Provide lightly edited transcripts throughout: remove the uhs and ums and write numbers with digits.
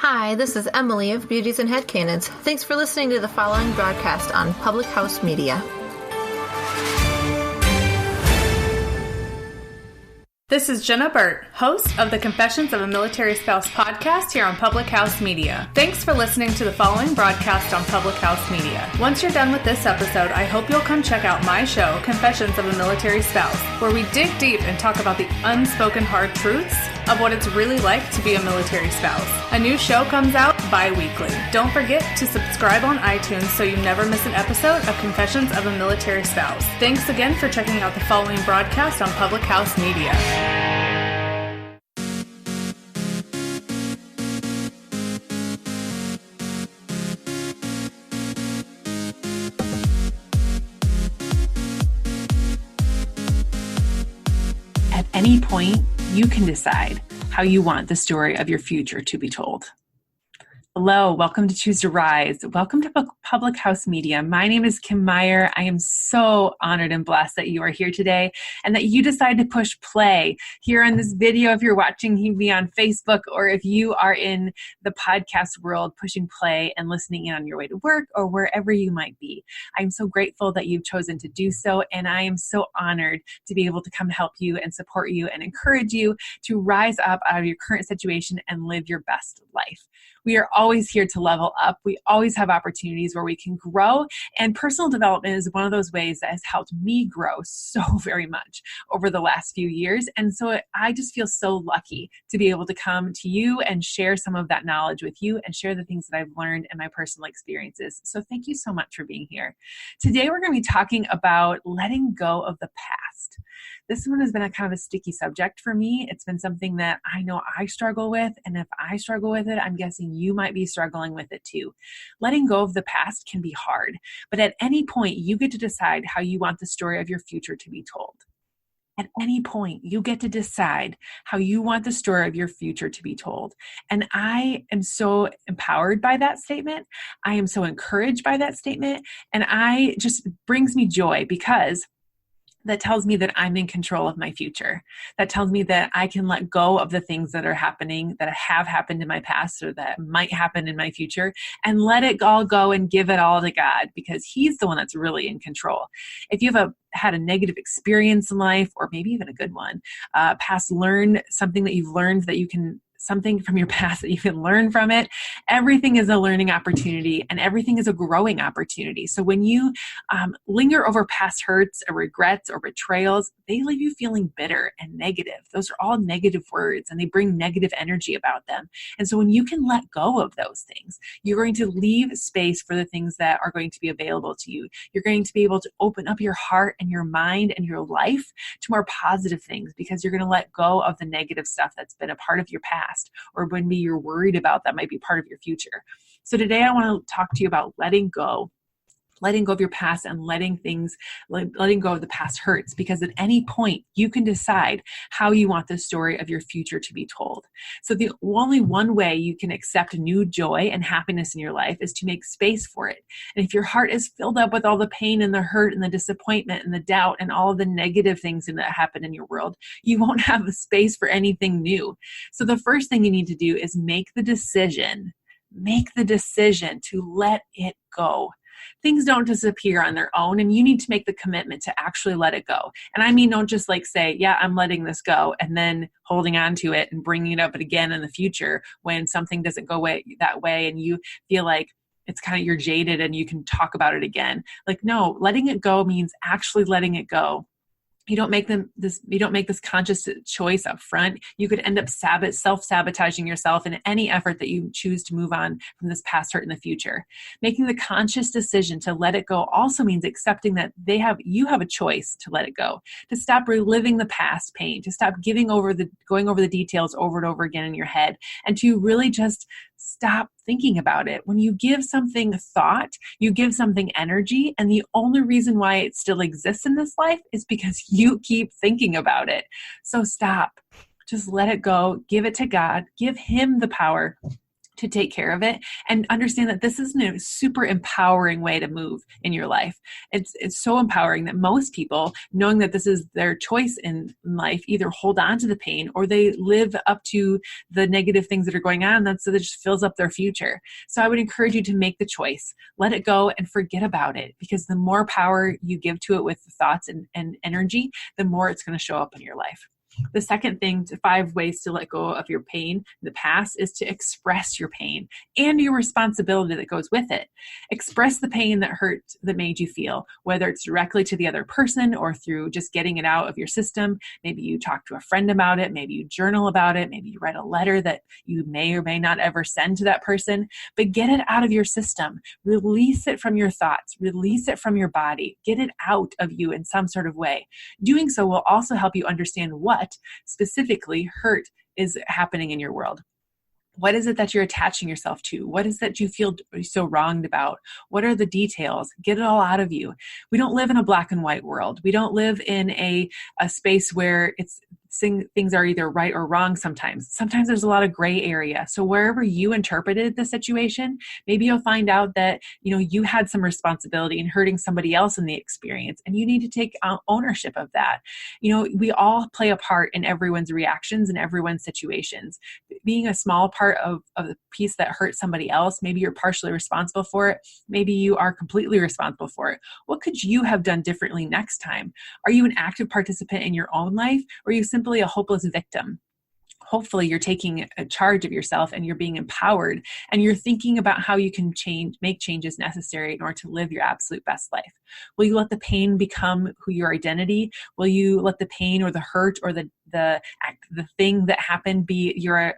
Hi, this is Emily of Beauties and Headcanons. Thanks for listening to the following broadcast on Public House Media. This is Jenna Burt, host of the Confessions of a Military Spouse podcast here on Public House Media. Thanks for listening to the following broadcast on Public House Media. Once you're done with this episode, I hope you'll come check out my show, Confessions of a Military Spouse, where we dig deep and talk about the unspoken hard truths of what it's really like to be a military spouse. A new show comes out bi-weekly. Don't forget to subscribe on iTunes so you never miss an episode of Confessions of a Military Spouse. Thanks again for checking out the following broadcast on Public House Media. At any point, you can decide how you want the story of your future to be told. Hello, welcome to Choose to Rise. Welcome to Public House Media. My name is Kim Meyer. I am so honored and blessed that you are here today and that you decide to push play here on this video if you're watching me on Facebook or if you are in the podcast world pushing play and listening in on your way to work or wherever you might be. I'm so grateful that you've chosen to do so, and I am so honored to be able to come help you and support you and encourage you to rise up out of your current situation and live your best life. We are always here to level up. We always have opportunities where we can grow, and personal development is one of those ways that has helped me grow so very much over the last few years. And so I just feel so lucky to be able to come to you and share some of that knowledge with you and share the things that I've learned in my personal experiences. So thank you so much for being here. Today we're going to be talking about letting go of the past. This one has been a kind of a sticky subject for me. It's been something that I know I struggle with, and if I struggle with it, I'm guessing you might be struggling with it too. Letting go of the past can be hard, but at any point, you get to decide how you want the story of your future to be told. At any point, you get to decide how you want the story of your future to be told. And I am so empowered by that statement. I am so encouraged by that statement. And I just brings me joy because that tells me that I'm in control of my future. That tells me that I can let go of the things that are happening, that have happened in my past or that might happen in my future, and let it all go and give it all to God because He's the one that's really in control. If you've had a negative experience in life, or maybe even a good one, something that you've learned that you can something from your past that you can learn from it. Everything is a learning opportunity and everything is a growing opportunity. So when you linger over past hurts or regrets or betrayals, they leave you feeling bitter and negative. Those are all negative words and they bring negative energy about them. And so when you can let go of those things, you're going to leave space for the things that are going to be available to you. You're going to be able to open up your heart and your mind and your life to more positive things because you're going to let go of the negative stuff that's been a part of your past. Or maybe you're worried about that might be part of your future. So today I want to talk to you about letting go of your past and letting go of the past hurts, because at any point you can decide how you want the story of your future to be told. So the only one way you can accept new joy and happiness in your life is to make space for it. And if your heart is filled up with all the pain and the hurt and the disappointment and the doubt and all of the negative things that happen in your world, you won't have a space for anything new. So the first thing you need to do is make the decision to let it go. Things don't disappear on their own, and you need to make the commitment to actually let it go. And I mean, don't just say, yeah, I'm letting this go, and then holding on to it and bringing it up again in the future when something doesn't go that way and you feel like it's kind of you're jaded and you can talk about it again. No, letting it go means actually letting it go. You don't make this conscious choice up front. You could end up self-sabotaging yourself in any effort that you choose to move on from this past hurt in the future. Making the conscious decision to let it go also means accepting that you have a choice to let it go, to stop reliving the past pain, to stop going over the details over and over again in your head, and to really just stop thinking about it. When you give something thought, you give something energy, and the only reason why it still exists in this life is because you keep thinking about it. So stop. Just let it go. Give it to God. Give Him the power to take care of it, and understand that this is a super empowering way to move in your life. It's so empowering that most people, knowing that this is their choice in life, either hold on to the pain or they live up to the negative things that are going on. So that just fills up their future. So I would encourage you to make the choice, let it go and forget about it, because the more power you give to it with thoughts and energy, the more it's going to show up in your life. The second thing, 5 ways to let go of your pain in the past, is to express your pain and your responsibility that goes with it. Express the pain that hurt, that made you feel, whether it's directly to the other person or through just getting it out of your system. Maybe you talk to a friend about it. Maybe you journal about it. Maybe you write a letter that you may or may not ever send to that person, but get it out of your system. Release it from your thoughts. Release it from your body. Get it out of you in some sort of way. Doing so will also help you understand what specifically hurt is happening in your world. What is it that you're attaching yourself to? What is that you feel so wronged about? What are the details? Get it all out of you. We don't live in a black and white world. We don't live in a space where things are either right or wrong sometimes. Sometimes there's a lot of gray area. So wherever you interpreted the situation, maybe you'll find out that, you had some responsibility in hurting somebody else in the experience, and you need to take ownership of that. We all play a part in everyone's reactions and everyone's situations. Being a small part of the piece that hurt somebody else, maybe you're partially responsible for it. Maybe you are completely responsible for it. What could you have done differently next time? Are you an active participant in your own life, or are you simply a hopeless victim? Hopefully you're taking a charge of yourself and you're being empowered, and you're thinking about how you can make changes necessary in order to live your absolute best life. Will you let the pain become your identity? Will you let the pain or the hurt or the thing that happened be your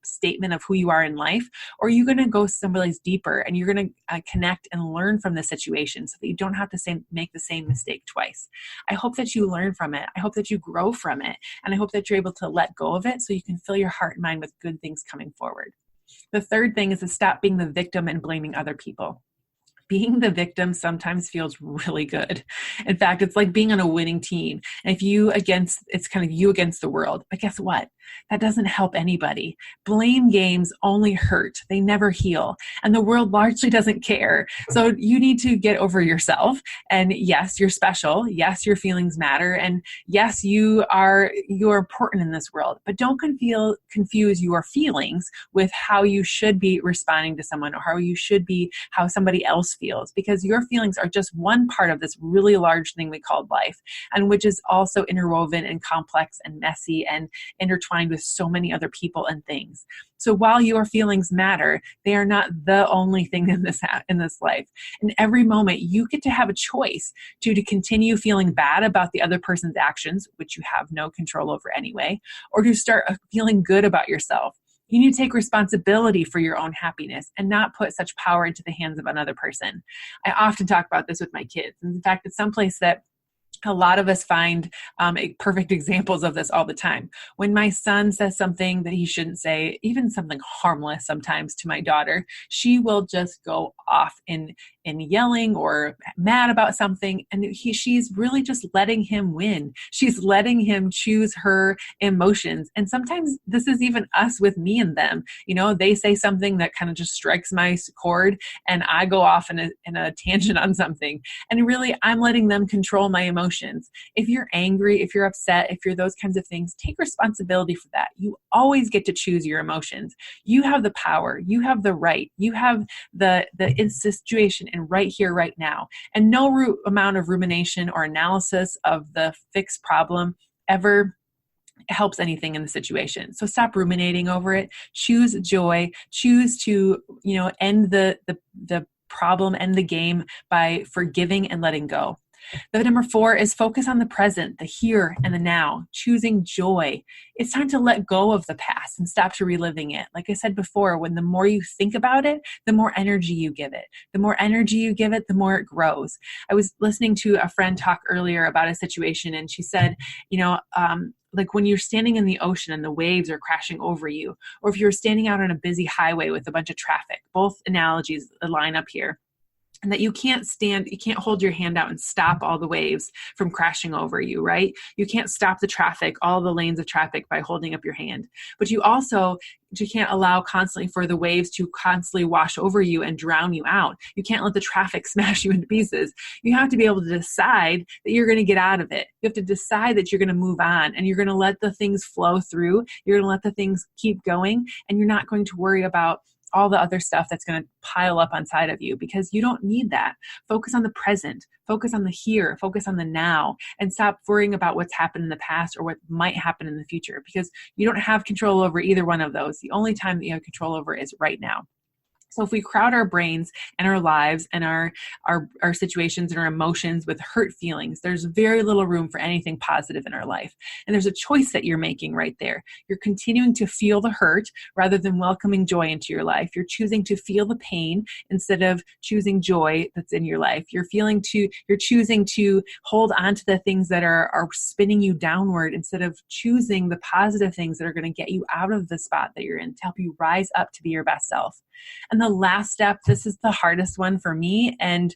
statement of who you are in life? Or are you going to go someplace deeper and you're going to connect and learn from the situation so that you don't have to make the same mistake twice? I hope that you learn from it. I hope that you grow from it. And I hope that you're able to let go of it so you can fill your heart and mind with good things coming forward. The third thing is to stop being the victim and blaming other people. Being the victim sometimes feels really good. In fact, it's like being on a winning team. And it's kind of you against the world. But guess what? That doesn't help anybody. Blame games only hurt. They never heal. And the world largely doesn't care. So you need to get over yourself. And yes, you're special. Yes, your feelings matter. And yes, you're important in this world. But don't confuse your feelings with how you should be responding to someone, or how somebody else feels, because your feelings are just one part of this really large thing we call life, and which is also interwoven and complex and messy and intertwined with so many other people and things. So while your feelings matter, they are not the only thing in this life. In every moment, you get to have a choice to continue feeling bad about the other person's actions, which you have no control over anyway, or to start feeling good about yourself. You need to take responsibility for your own happiness and not put such power into the hands of another person. I often talk about this with my kids. In fact, it's someplace that a lot of us find perfect examples of this all the time. When my son says something that he shouldn't say, even something harmless sometimes to my daughter, she will just go off in yelling or mad about something. And she's really just letting him win. She's letting him choose her emotions. And sometimes this is even us with me and them. They say something that kind of just strikes my chord, and I go off in a tangent on something. And really, I'm letting them control my emotions. If you're angry, if you're upset, if you're those kinds of things, take responsibility for that. You always get to choose your emotions. You have the power. You have the right. You have the situation and right here, right now. And no amount of rumination or analysis of the fixed problem ever helps anything in the situation. So stop ruminating over it. Choose joy. Choose to, end the problem, end the game by forgiving and letting go. The number 4 is focus on the present, the here and the now, choosing joy. It's time to let go of the past and stop to reliving it. Like I said before, when the more you think about it, the more energy you give it. The more energy you give it, the more it grows. I was listening to a friend talk earlier about a situation, and she said, like when you're standing in the ocean and the waves are crashing over you, or if you're standing out on a busy highway with a bunch of traffic, both analogies line up here. and that you can't hold your hand out and stop all the waves from crashing over you, right? You can't stop the traffic, all the lanes of traffic by holding up your hand. But you can't allow constantly for the waves to constantly wash over you and drown you out. You can't let the traffic smash you into pieces. You have to be able to decide that you're going to get out of it. You have to decide that you're going to move on, and you're going to let the things flow through. You're going to let the things keep going, and you're not going to worry about all the other stuff that's going to pile up on side of you, because you don't need that. Focus on the present, focus on the here, focus on the now, and stop worrying about what's happened in the past or what might happen in the future, because you don't have control over either one of those. The only time that you have control over is right now. So if we crowd our brains and our lives and our situations and our emotions with hurt feelings, there's very little room for anything positive in our life. And there's a choice that you're making right there. You're continuing to feel the hurt rather than welcoming joy into your life. You're choosing to feel the pain instead of choosing joy that's in your life. You're choosing to hold on to the things that are spinning you downward instead of choosing the positive things that are going to get you out of the spot that you're in to help you rise up to be your best self. And the last step, this is the hardest one for me, and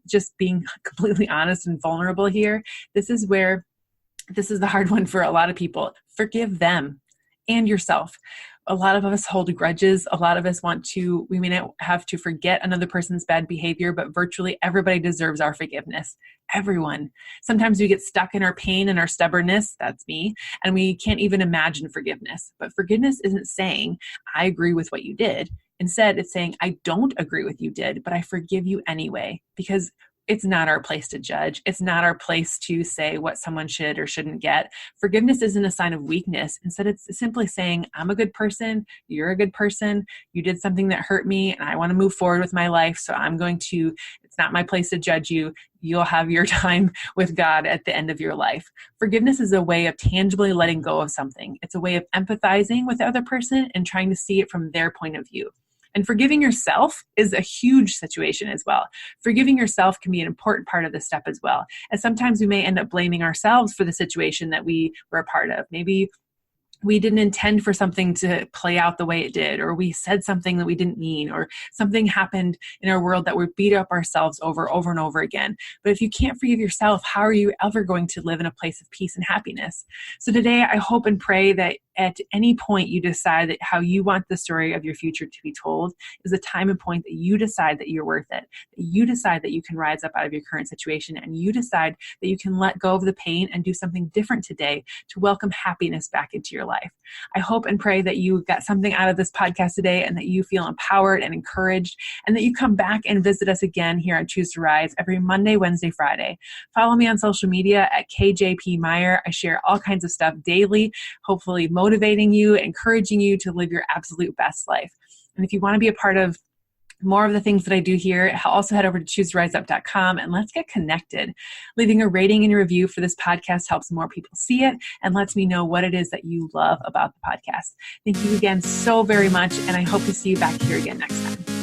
just being completely honest and vulnerable here, this is the hard one for a lot of people. Forgive them and yourself. A lot of us hold grudges. A lot of us we may not have to forget another person's bad behavior, but virtually everybody deserves our forgiveness. Everyone. Sometimes we get stuck in our pain and our stubbornness, that's me, and we can't even imagine forgiveness. But forgiveness isn't saying, I agree with what you did. Instead, it's saying, I don't agree with you did, but I forgive you anyway, because it's not our place to judge. It's not our place to say what someone should or shouldn't get. Forgiveness isn't a sign of weakness. Instead, it's simply saying, I'm a good person. You're a good person. You did something that hurt me, and I want to move forward with my life. So it's not my place to judge you. You'll have your time with God at the end of your life. Forgiveness is a way of tangibly letting go of something. It's a way of empathizing with the other person and trying to see it from their point of view. And forgiving yourself is a huge situation as well. Forgiving yourself can be an important part of this step as well. And sometimes we may end up blaming ourselves for the situation that we were a part of. Maybe we didn't intend for something to play out the way it did, or we said something that we didn't mean, or something happened in our world that we beat up ourselves over and over again. But if you can't forgive yourself, how are you ever going to live in a place of peace and happiness? So today, I hope and pray that at any point you decide that how you want the story of your future to be told is a time and point that you decide that you're worth it, that you decide that you can rise up out of your current situation, and you decide that you can let go of the pain and do something different today to welcome happiness back into your life. I hope and pray that you got something out of this podcast today, and that you feel empowered and encouraged, and that you come back and visit us again here on Choose to Rise every Monday, Wednesday, Friday. Follow me on social media at KJP Meyer. I share all kinds of stuff daily, hopefully motivating you, encouraging you to live your absolute best life. And if you want to be a part of more of the things that I do here, also head over to ChooseToRiseUp.com and let's get connected. Leaving a rating and a review for this podcast helps more people see it and lets me know what it is that you love about the podcast. Thank you again so very much, and I hope to see you back here again next time.